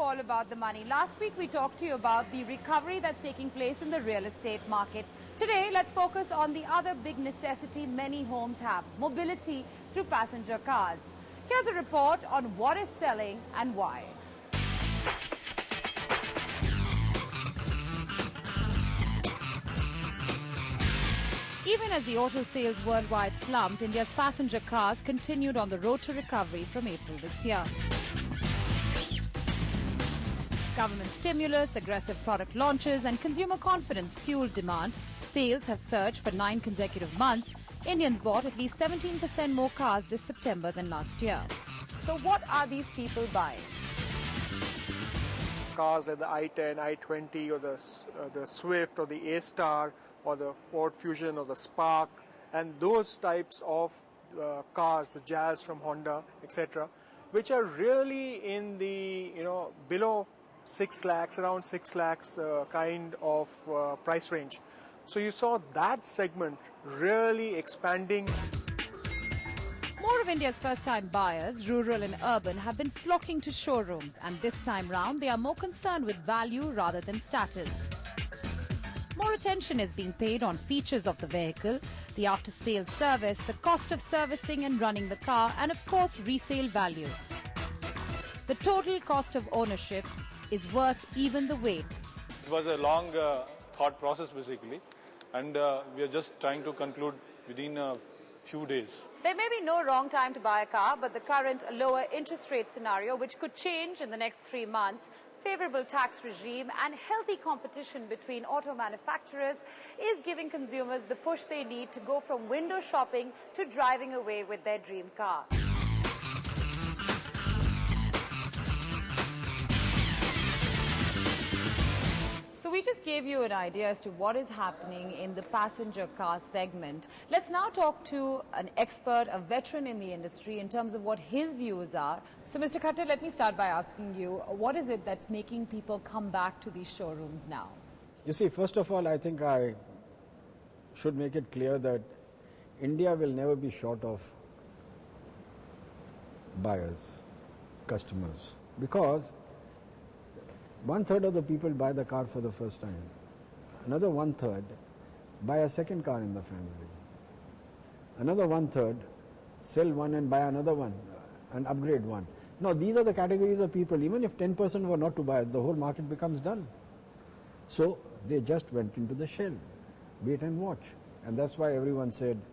all about the money. Last week we talked to you about the recovery that's taking place in the real estate market. Today, let's focus on the other big necessity many homes have, mobility through passenger cars. Here's a report on what is selling and why. Even as the auto sales worldwide slumped, India's passenger cars continued on the road to recovery from April this year. Government stimulus, aggressive product launches and consumer confidence fueled demand. Sales have surged for 9 consecutive months. Indians bought at least 17% more cars this September than last year. So what are these people buying? Cars like the i10, i20 or the Swift or the A-Star or the Ford Fusion or the Spark, and those types of cars, the Jazz from Honda, etc., which are really in the below 6 lakhs, around 6 lakhs kind of price range. So you saw that segment really expanding. More of India's first-time buyers, rural and urban, have been flocking to showrooms, and this time round they are more concerned with value rather than status. More attention is being paid on features of the vehicle, the after-sales service, the cost of servicing and running the car, and of course resale value. The total cost of ownership is worth even the wait. It was a long thought process basically, and we are just trying to conclude within a few days. There may be no wrong time to buy a car, but the current lower interest rate scenario, which could change in the next 3 months, favorable tax regime and healthy competition between auto manufacturers is giving consumers the push they need to go from window shopping to driving away with their dream car. So we just gave you an idea as to what is happening in the passenger car segment. Let's now talk to an expert, a veteran in the industry, in terms of what his views are. So Mr. Khattar, let me start by asking you, what is it that's making people come back to these showrooms now? You see, first of all, I think I should make it clear that India will never be short of buyers, customers, because 1/3 of the people buy the car for the first time. Another 1/3 buy a second car in the family. Another 1/3 sell one and buy another one and upgrade one. Now these are the categories of people. Even if 10% were not to buy it, the whole market becomes dull. So they just went into the shell. Wait and watch. And that's why everyone said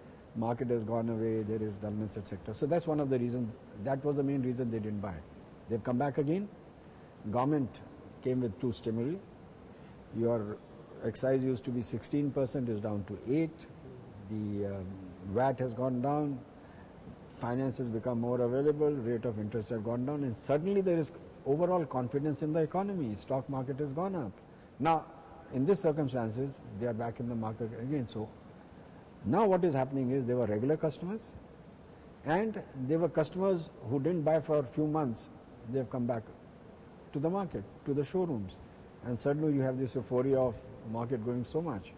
market has gone away, there is dullness, etc. So that's one of the reasons. That was the main reason they didn't buy. They've come back again. Government came with 2 stimuli. Your excise used to be 16%, is down to 8%. The VAT has gone down. Finance has become more available. Rate of interest has gone down. And suddenly there is overall confidence in the economy. Stock market has gone up. Now, in these circumstances, they are back in the market again. So now what is happening is they were regular customers and they were customers who didn't buy for a few months. They have come back to the market, to the showrooms, and suddenly you have this euphoria of market going so much.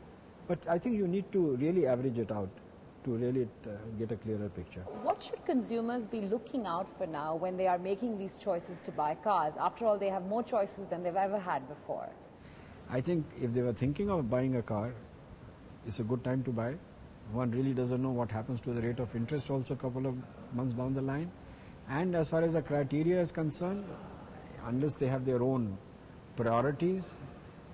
But I think you need to really average it out to really get a clearer picture. What should consumers be looking out for now when they are making these choices to buy cars? After all, they have more choices than they've ever had before. I think if they were thinking of buying a car, it's a good time to buy. One really doesn't know what happens to the rate of interest also a couple of months down the line. And as far as the criteria is concerned, unless they have their own priorities,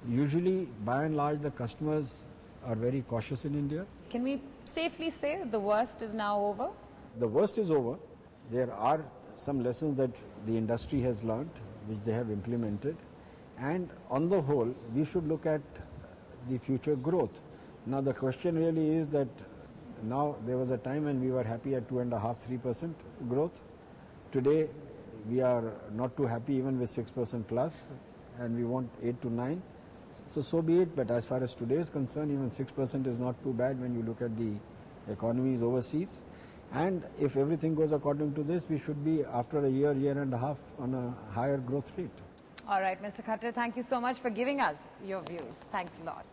usually by and large the customers are very cautious in India. Can we safely say the worst is now over? The worst is over. There are some lessons that the industry has learned, which they have implemented, and on the whole we should look at the future growth. Now the question really is that now there was a time when we were happy at 2.5–3% growth. Today we are not too happy even with 6% plus, and we want 8 to 9. So be it, but as far as today is concerned, even 6% is not too bad when you look at the economies overseas. And if everything goes according to this, we should be, after a year and a half, on a higher growth rate. All right, Mr. Khattar, thank you so much for giving us your views. Thanks a lot.